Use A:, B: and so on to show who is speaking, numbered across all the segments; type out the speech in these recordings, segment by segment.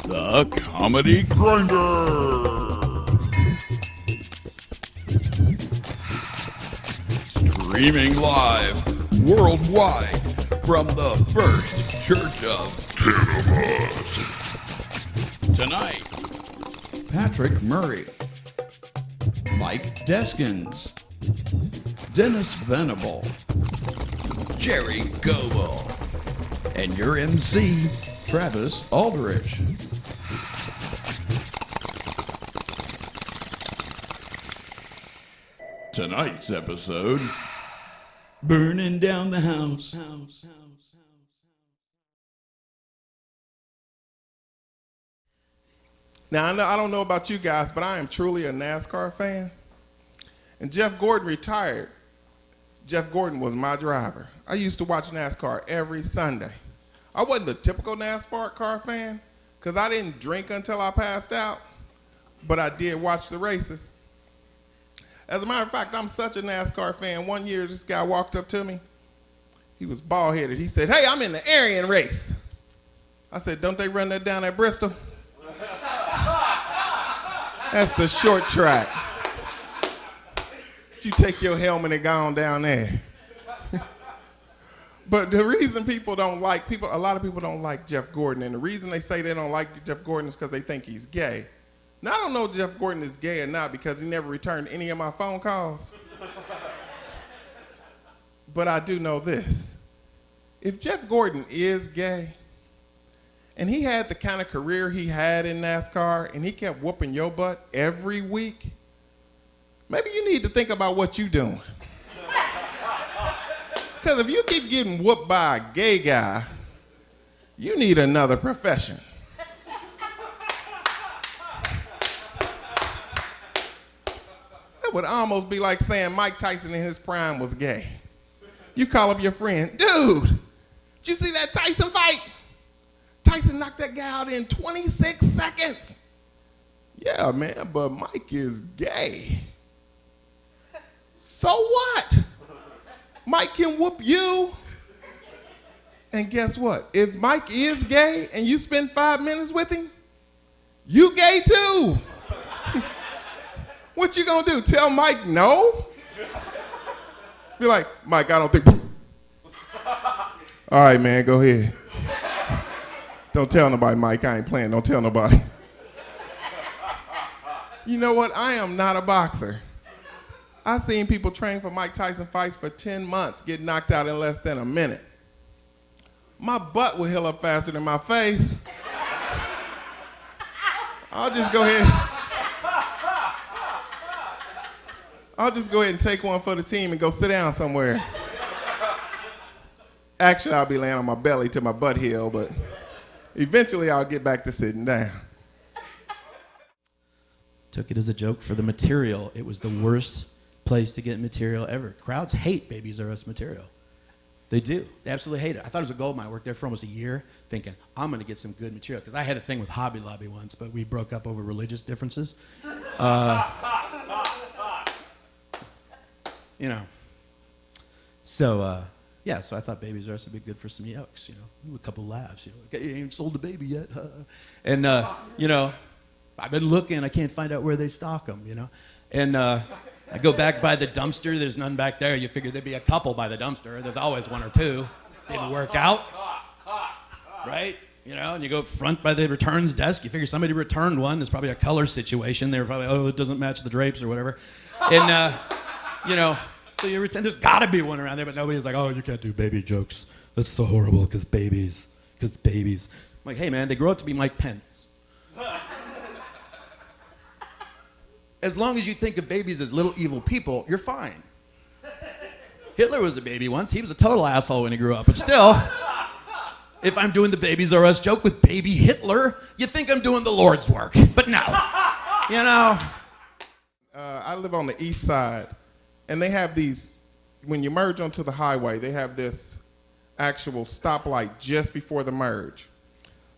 A: The Comedy Grinder. Streaming live worldwide from the First Church of Tillamook. Tonight, Patrick Murray, Mike Deskins, Dennis Venable, Gerry Gobel, and your MC, Travis Alderich. Tonight's episode, burning down the house.
B: Now, I don't know about you guys, but I am truly a NASCAR fan. And Jeff Gordon retired. Jeff Gordon was my driver. I used to watch NASCAR every Sunday. I wasn't the typical NASCAR car fan because I didn't drink until I passed out, but I did watch the races. As a matter of fact, I'm such a NASCAR fan. One year, this guy walked up to me. He was bald-headed. He said, "Hey, I'm in the Aryan race." I said, "Don't they run that down at Bristol?" That's the short track. You take your helmet and go on down there. But the reason a lot of people don't like Jeff Gordon, and the reason they say they don't like Jeff Gordon is because they think he's gay. Now, I don't know if Jeff Gordon is gay or not because he never returned any of my phone calls. But I do know this. If Jeff Gordon is gay, and he had the kind of career he had in NASCAR, and he kept whooping your butt every week, maybe you need to think about what you're doing. Because if you keep getting whooped by a gay guy, you need another profession. That would almost be like saying Mike Tyson in his prime was gay. You call up your friend, "Dude, did you see that Tyson fight? Tyson knocked that guy out in 26 seconds. "Yeah, man, but Mike is gay." "So what? Mike can whoop you." And guess what? If Mike is gay and you spend 5 minutes with him, you gay too. What you gonna do? Tell Mike no? Be like, "Mike, I don't think." "All right, man, go ahead. Don't tell nobody, Mike. I ain't playing. Don't tell nobody." You know what? I am not a boxer. I've seen people train for Mike Tyson fights for 10 months, get knocked out in less than a minute. My butt will heal up faster than my face. I'll just go ahead and take one for the team and go sit down somewhere. Actually, I'll be laying on my belly till my butt heal, but eventually I'll get back to sitting down.
C: Took it as a joke for the material. It was the worst place to get material ever. Crowds hate Babies R Us material. They do. They absolutely hate it. I thought it was a gold mine. I worked there for almost a year thinking, I'm going to get some good material. Because I had a thing with Hobby Lobby once, but we broke up over religious differences. So I thought Babies R Us would be good for some yokes, a couple laughs, like, "Hey, you ain't sold a baby yet, huh?" And, I've been looking, I can't find out where they stock them, And I go back by the dumpster, there's none back there. You figure there'd be a couple by the dumpster. There's always one or two. Didn't work out, right? And you go front by the returns desk, you figure somebody returned one. There's probably a color situation. They were probably, it doesn't match the drapes or whatever. And, so you return, there's gotta be one around there, but nobody's like, "Oh, you can't do baby jokes. That's so horrible, because babies. I'm like, "Hey, man, they grow up to be Mike Pence." As long as you think of babies as little evil people, you're fine. Hitler was a baby once. He was a total asshole when he grew up. But still, if I'm doing the Babies R Us joke with baby Hitler, you think I'm doing the Lord's work. But no,
B: I live on the east side, and they have these, when you merge onto the highway, they have this actual stoplight just before the merge.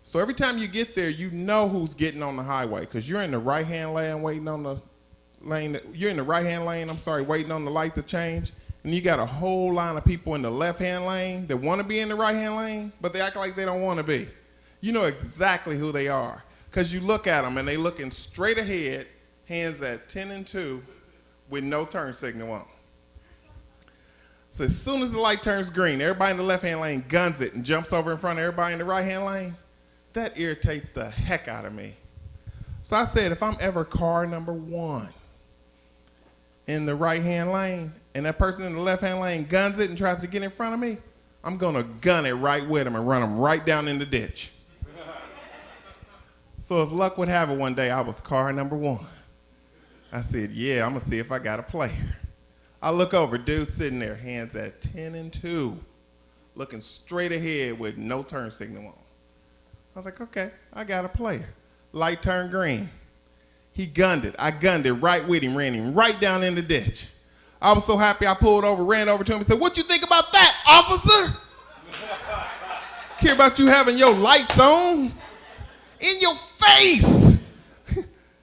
B: So every time you get there, you know who's getting on the highway because you're in the right-hand lane waiting on the lane. You're in the right-hand lane, waiting on the light to change. And you got a whole line of people in the left-hand lane that want to be in the right-hand lane, but they act like they don't want to be. You know exactly who they are. Because you look at them and they looking straight ahead, hands at 10 and 2 with no turn signal on. So as soon as the light turns green, everybody in the left-hand lane guns it and jumps over in front of everybody in the right-hand lane. That irritates the heck out of me. So I said, if I'm ever car number 1 in the right-hand lane and that person in the left-hand lane guns it and tries to get in front of me, I'm going to gun it right with him and run him right down in the ditch. So as luck would have it, one day I was car number 1. I said, yeah, I'm going to see if I got a player. I look over, dude sitting there, hands at 10 and 2, looking straight ahead with no turn signal on. I was like, okay, I got a player. Light turned green. He gunned it. I gunned it right with him, ran him right down in the ditch. I was so happy I pulled over, ran over to him and said, what you think about that, officer? Care about you having your lights on? In your face!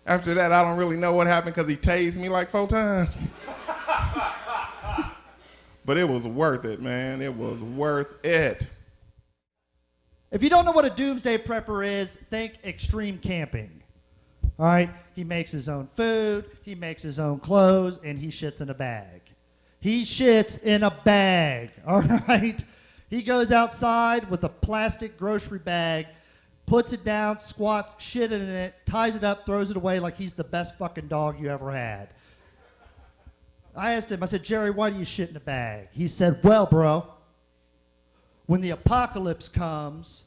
B: After that, I don't really know what happened because he tased me like 4 times. But it was worth it, man. It was worth it.
D: If you don't know what a doomsday prepper is, think extreme camping. All right? He makes his own food, he makes his own clothes, and he shits in a bag. He shits in a bag, all right? He goes outside with a plastic grocery bag, puts it down, squats, shit in it, ties it up, throws it away like he's the best fucking dog you ever had. I asked him, I said, Gerry, why do you shit in a bag? He said, well, bro, when the apocalypse comes,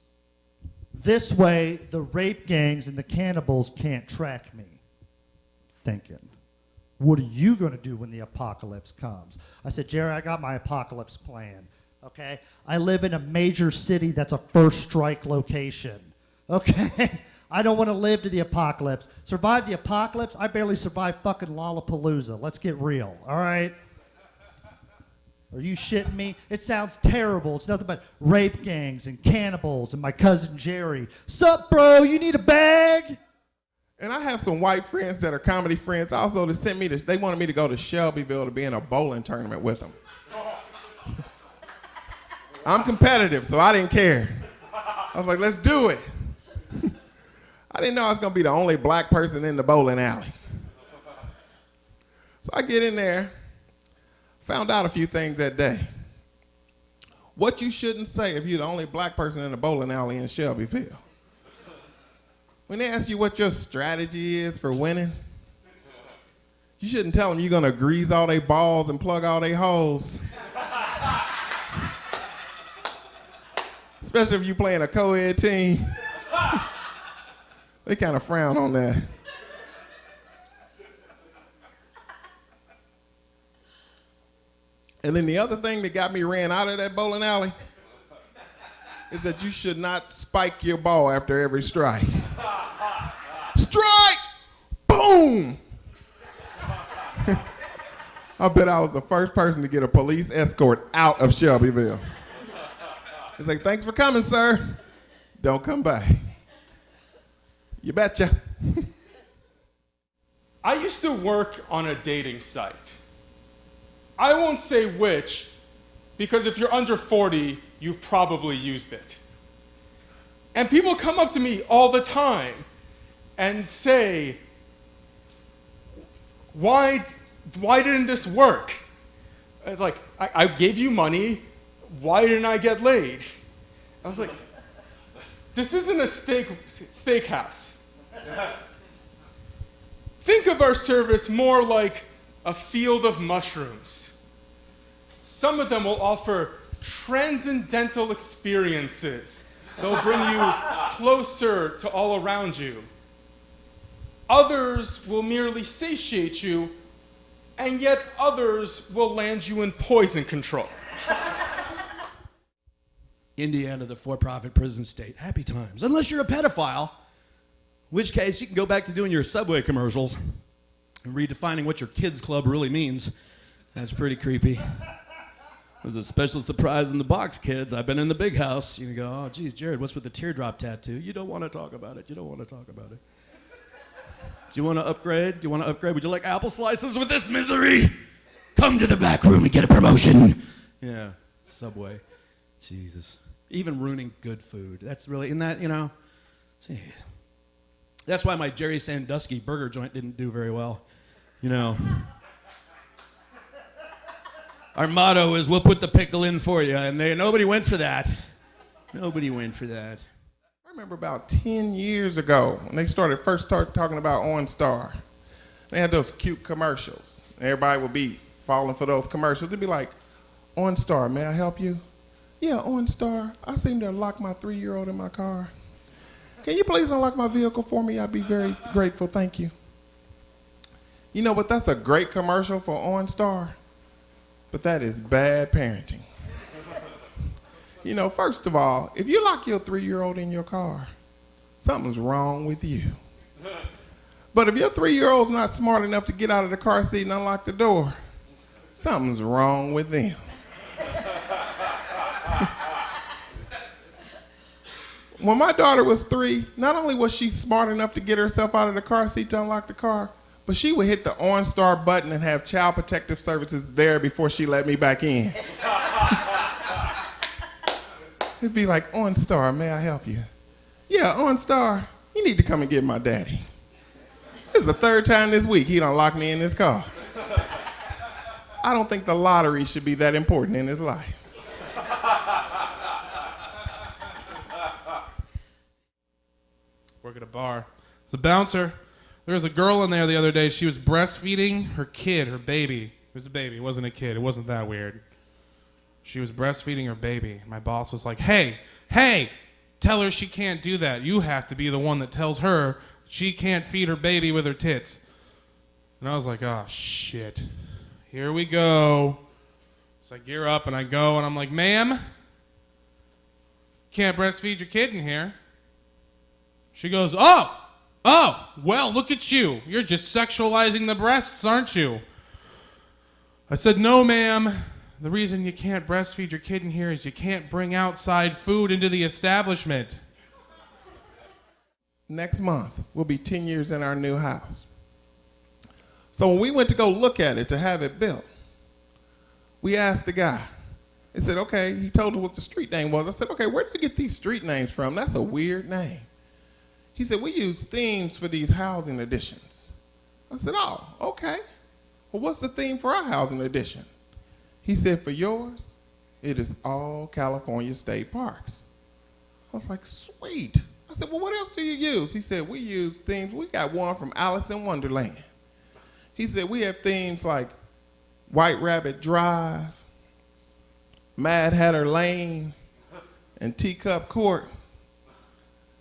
D: this way the rape gangs and the cannibals can't track me. Thinking, what are you going to do when the apocalypse comes? I said, Gerry, I got my apocalypse plan, okay? I live in a major city that's a first strike location, okay? I don't want to live to the apocalypse. Survive the apocalypse? I barely survived fucking Lollapalooza. Let's get real, all right? Are you shitting me? It sounds terrible. It's nothing but rape gangs and cannibals and my cousin Gerry. Sup, bro? You need a bag?
B: And I have some white friends that are comedy friends also that sent me to, they wanted me to go to Shelbyville to be in a bowling tournament with them. I'm competitive, so I didn't care. I was like, let's do it. I didn't know I was going to be the only black person in the bowling alley. So I get in there, found out a few things that day. What you shouldn't say if you're the only black person in the bowling alley in Shelbyville. When they ask you what your strategy is for winning, you shouldn't tell them you're going to grease all their balls and plug all their holes. Especially if you're playing a co-ed team. They kind of frown on that. And then the other thing that got me ran out of that bowling alley is that you should not spike your ball after every strike. Strike! Boom! I bet I was the first person to get a police escort out of Shelbyville. It's like, thanks for coming, sir. Don't come back. You betcha.
E: I used to work on a dating site. I won't say which, because if you're under 40, you've probably used it. And people come up to me all the time and say, why didn't this work? It's like, I gave you money, why didn't I get laid? I was like, this isn't a steakhouse. Think of our service more like a field of mushrooms. Some of them will offer transcendental experiences. They'll bring you closer to all around you. Others will merely satiate you, and yet others will land you in poison control.
C: Indiana, the for-profit prison state. Happy times. Unless you're a pedophile, in which case you can go back to doing your Subway commercials and redefining what your kids club really means. That's pretty creepy. There's a special surprise in the box, kids. I've been in the big house. You go, oh, geez, Jared, what's with the teardrop tattoo? You don't want to talk about it. You don't want to talk about it. Do you want to upgrade? Do you want to upgrade? Would you like apple slices with this misery? Come to the back room and get a promotion. Yeah, Subway. Jesus. Even ruining good food. That's really, isn't that, you know? Jeez. That's why my Gerry Sandusky burger joint didn't do very well. You know. Our motto is, we'll put the pickle in for you, and nobody went for that. Nobody went for that.
B: I remember about 10 years ago when they first started talking about OnStar. They had those cute commercials. Everybody would be falling for those commercials. They'd be like, OnStar, may I help you? Yeah, OnStar, I seem to have locked my 3-year-old in my car. Can you please unlock my vehicle for me? I'd be very grateful, thank you. You know what, that's a great commercial for OnStar, but that is bad parenting. You know, first of all, if you lock your 3-year-old in your car, something's wrong with you. But if your 3-year-old's not smart enough to get out of the car seat and unlock the door, something's wrong with them. When my daughter was 3, not only was she smart enough to get herself out of the car seat to unlock the car, but she would hit the OnStar button and have Child Protective Services there before she let me back in. It'd be like, OnStar, may I help you? Yeah, OnStar, you need to come and get my daddy. This is the 3rd time this week he done locked me in his car. I don't think the lottery should be that important in his life.
F: Work at a bar. It's a bouncer. There was a girl in there the other day. She was breastfeeding her kid, her baby. It was a baby. It wasn't a kid. It wasn't that weird. She was breastfeeding her baby. My boss was like, hey, tell her she can't do that. You have to be the one that tells her she can't feed her baby with her tits. And I was like, oh, shit. Here we go. So I gear up and I go and I'm like, ma'am, can't breastfeed your kid in here. She goes, oh, well, look at you. You're just sexualizing the breasts, aren't you? I said, no, ma'am. The reason you can't breastfeed your kid in here is you can't bring outside food into the establishment.
B: Next month, we'll be 10 years in our new house. So when we went to go look at it to have it built, we asked the guy. He said, okay, he told us what the street name was. I said, okay, where do you get these street names from? That's a weird name. He said, we use themes for these housing additions. I said, oh, okay. Well, what's the theme for our housing addition? He said, for yours, it is all California state parks. I was like, sweet. I said, well, what else do you use? He said, we use themes. We got one from Alice in Wonderland. He said, we have themes like White Rabbit Drive, Mad Hatter Lane, and Teacup Court.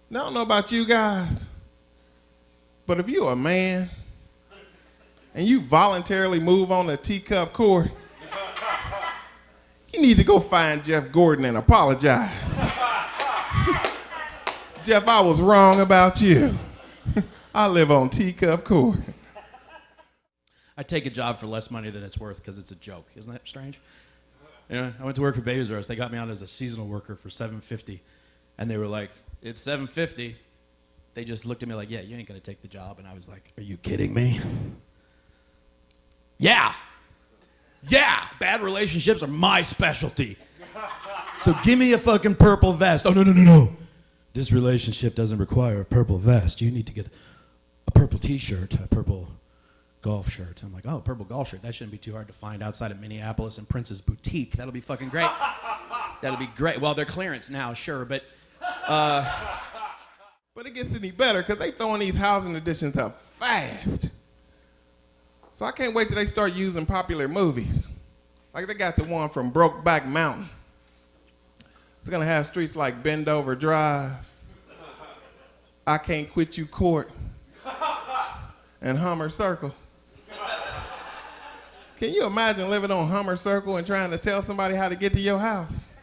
B: Now, I don't know about you guys, but if you're a man and you voluntarily move on to Teacup Court, you need to go find Jeff Gordon and apologize. Jeff, I was wrong about you. I live on Teacup Court.
C: I take a job for less money than it's worth because it's a joke. Isn't that strange? You know, I went to work for Babies R Us. They got me on as a seasonal worker for $7.50, and they were like, it's $7.50. They just looked at me like, yeah, you ain't gonna take the job. And I was like, are you kidding me? Yeah, bad relationships are my specialty. So give me a fucking purple vest. Oh, no. This relationship doesn't require a purple vest. You need to get a purple t-shirt, a purple golf shirt. I'm like, oh, purple golf shirt. That shouldn't be too hard to find outside of Minneapolis and Prince's Boutique. That'll be fucking great. That'll be great. Well, they're clearance now, sure, but...
B: But it gets any better because they throwing these housing additions up fast. So I can't wait till they start using popular movies. Like they got the one from Brokeback Mountain. It's gonna have streets like Bendover Drive, I Can't Quit You Court, and Hummer Circle. Can you imagine living on Hummer Circle and trying to tell somebody how to get to your house?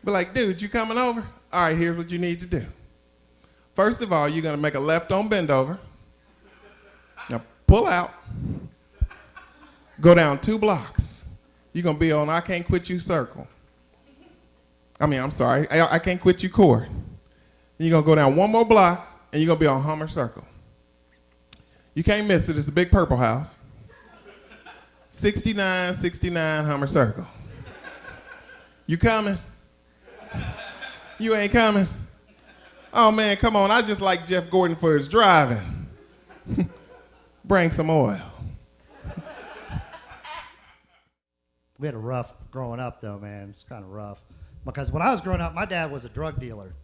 B: Be like, dude, you coming over? All right, here's what you need to do. First of all, you're gonna make a left on Bendover. Now pull out, go down 2 blocks. You're gonna be on I Can't Quit You Circle. I Can't Quit You Court. You're gonna go down 1 more block and you're gonna be on Hummer Circle. You can't miss it, it's a big purple house. 6969 Hummer Circle. You coming? You ain't coming? Oh, man, come on. I just like Jeff Gordon for his driving. Bring some oil.
D: We had a rough growing up, though, man. It's kind of rough. Because when I was growing up, my dad was a drug dealer,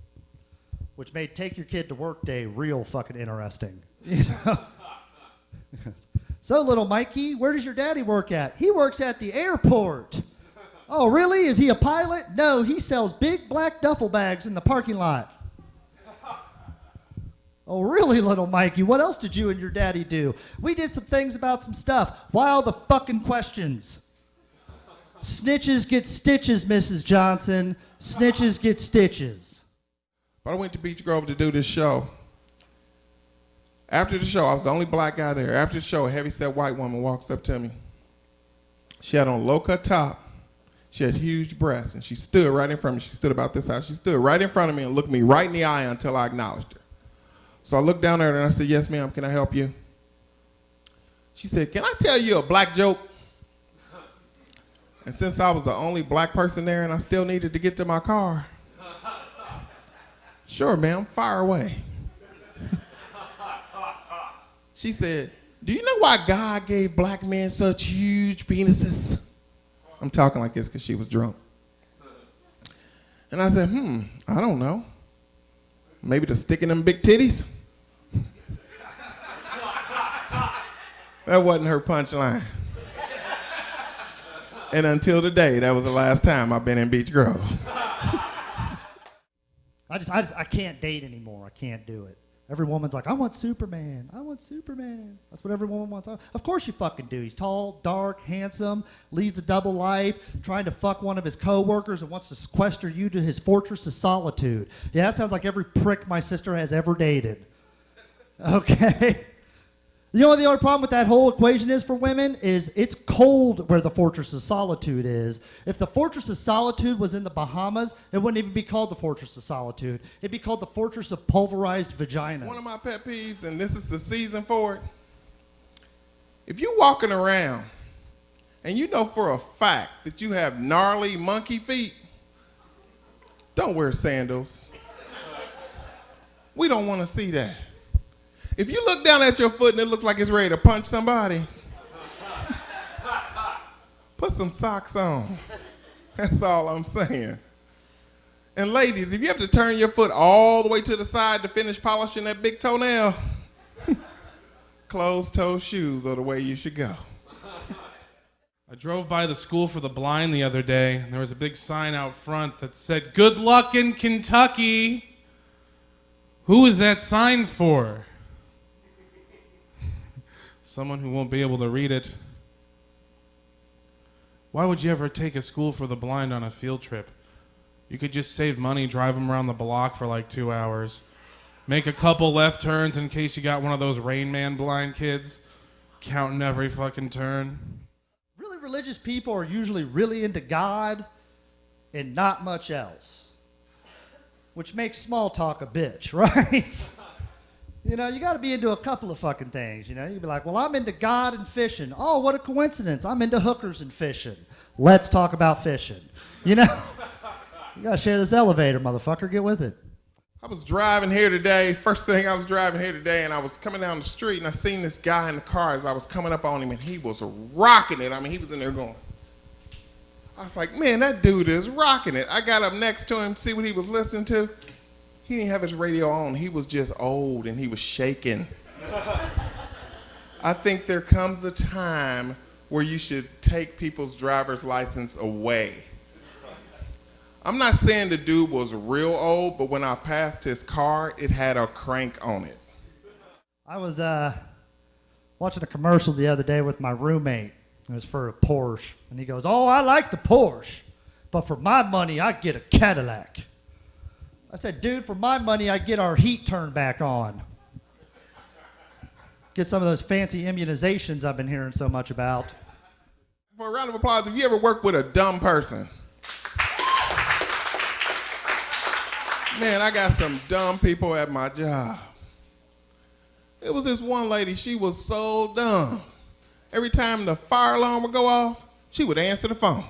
D: which made take your kid to work day real fucking interesting. You know? So, little Mikey, where does your daddy work at? He works at the airport. Oh, really? Is he a pilot? No, he sells big black duffel bags in the parking lot. Oh, really, little Mikey? What else did you and your daddy do? We did some things about some stuff. Why all the fucking questions? Snitches get stitches, Mrs. Johnson. Snitches get stitches.
B: But I went to Beach Grove to do this show. After the show, I was the only black guy there. After the show, a heavyset white woman walks up to me. She had on a low-cut top. She had huge breasts, and she stood right in front of me. She stood about this high. She stood right in front of me and looked me right in the eye until I acknowledged her. So I looked down at her and I said, yes, ma'am, can I help you? She said, can I tell you a black joke? And since I was the only black person there and I still needed to get to my car, sure, ma'am, fire away. She said, do you know why God gave black men such huge penises? I'm talking like this because she was drunk. And I said, I don't know. Maybe to stick in them big titties? That wasn't her punchline. And until today, that was the last time I've been in Beach Grove.
D: I can't date anymore. I can't do it. Every woman's like, I want Superman. I want Superman. That's what every woman wants. Of course you fucking do. He's tall, dark, handsome, leads a double life, trying to fuck one of his coworkers and wants to sequester you to his fortress of solitude. Yeah, that sounds like every prick my sister has ever dated. Okay? You know what the only problem with that whole equation is for women is it's cold where the Fortress of Solitude is. If the Fortress of Solitude was in the Bahamas, it wouldn't even be called the Fortress of Solitude. It'd be called the Fortress of Pulverized Vaginas.
B: One of my pet peeves, and this is the season for it, if you're walking around and you know for a fact that you have gnarly monkey feet, don't wear sandals. We don't want to see that. If you look down at your foot and it looks like it's ready to punch somebody, put some socks on. That's all I'm saying. And ladies, if you have to turn your foot all the way to the side to finish polishing that big toenail, closed-toe shoes are the way you should go.
F: I drove by the school for the blind the other day, and there was a big sign out front that said, "Good luck in Kentucky." Who is that sign for? Someone who won't be able to read it. Why would you ever take a school for the blind on a field trip? You could just save money, drive them around the block for like 2 hours, make a couple left turns in case you got one of those Rain Man blind kids, counting every fucking turn.
D: Really religious people are usually really into God and not much else, which makes small talk a bitch, right? You know, you got to be into a couple of fucking things, you know. You'd be like, well, I'm into God and fishing. Oh, what a coincidence. I'm into hookers and fishing. Let's talk about fishing. You know? You got to share this elevator, motherfucker. Get with it.
B: I was driving here today. First thing I was driving here today, and I was coming down the street, and I seen this guy in the car as I was coming up on him, and he was rocking it. I mean, he was in there going. I was like, man, that dude is rocking it. I got up next to him, see what he was listening to. He didn't have his radio on. He was just old, and he was shaking. I think there comes a time where you should take people's driver's license away. I'm not saying the dude was real old, but when I passed his car, it had a crank on it.
D: I was watching a commercial the other day with my roommate. It was for a Porsche. And he goes, oh, I like the Porsche, but for my money, I get a Cadillac. I said, dude, for my money, I get our heat turned back on. Get some of those fancy immunizations I've been hearing so much about.
B: For a round of applause, have you ever worked with a dumb person? Man, I got some dumb people at my job. It was this one lady, she was so dumb. Every time the fire alarm would go off, she would answer the phone.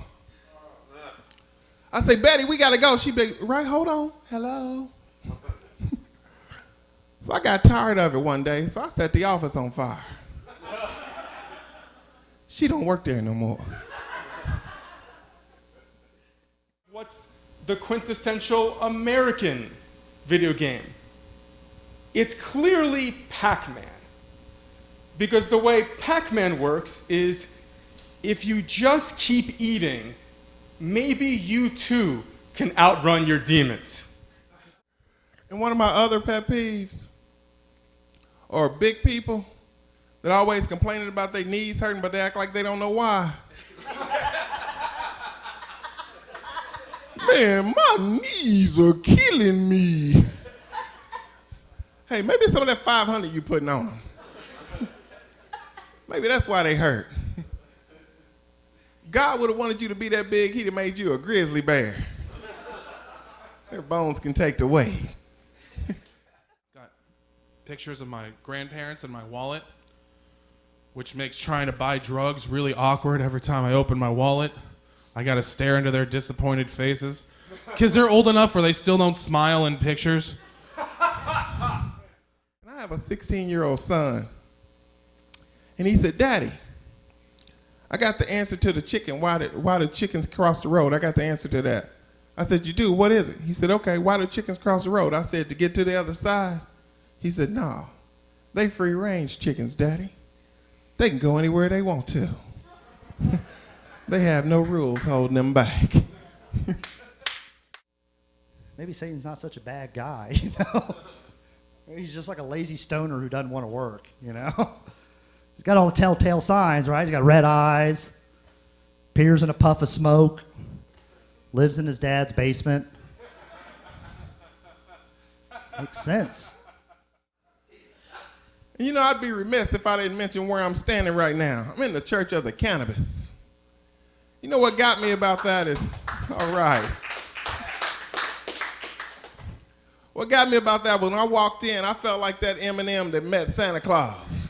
B: I say, Betty, we gotta go. She'd be, right, hold on, hello. So I got tired of it one day, so I set the office on fire. She don't work there no more.
E: What's the quintessential American video game? It's clearly Pac-Man. Because the way Pac-Man works is if you just keep eating, maybe you too can outrun your demons.
B: And one of my other pet peeves are big people that always complaining about their knees hurting, but they act like they don't know why. Man, my knees are killing me. Hey, maybe some of that 500 you putting on them. Maybe that's why they hurt. God would have wanted you to be that big, he'd have made you a grizzly bear. Their bones can take the weight.
F: Got pictures of my grandparents in my wallet, which makes trying to buy drugs really awkward. Every time I open my wallet, I gotta stare into their disappointed faces. Because they're old enough where they still don't smile in pictures.
B: And I have a 16-year-old son. And he said, Daddy, I got the answer to the chicken. Why do chickens cross the road? I got the answer to that. I said, you do? What is it? He said, okay, why do chickens cross the road? I said, to get to the other side. He said, no, they free-range chickens, Daddy. They can go anywhere they want to. They have no rules holding them back.
D: Maybe Satan's not such a bad guy, you know? He's just like a lazy stoner who doesn't want to work, you know? He's got all the telltale signs, right? He's got red eyes, appears in a puff of smoke, lives in his dad's basement. Makes sense.
B: You know, I'd be remiss if I didn't mention where I'm standing right now. I'm in the Church of the Cannabis. You know what got me about that is, all right. What got me about that was when I walked in, I felt like that M&M that met Santa Claus.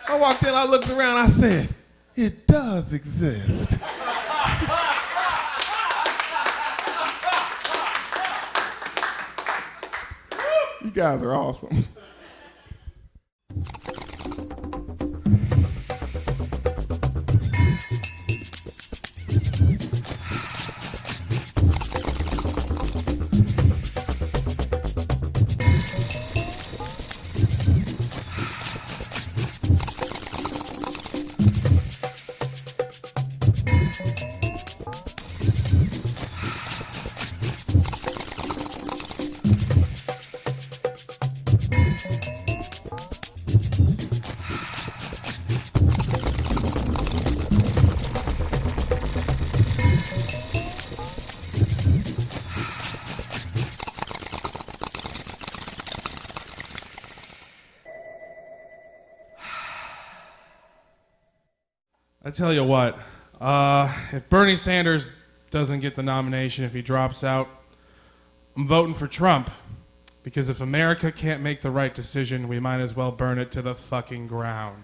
B: I walked in, I looked around, I said, it does exist. You guys are awesome.
F: I tell you what, if Bernie Sanders doesn't get the nomination, if he drops out, I'm voting for Trump. Because if America can't make the right decision, we might as well burn it to the fucking ground.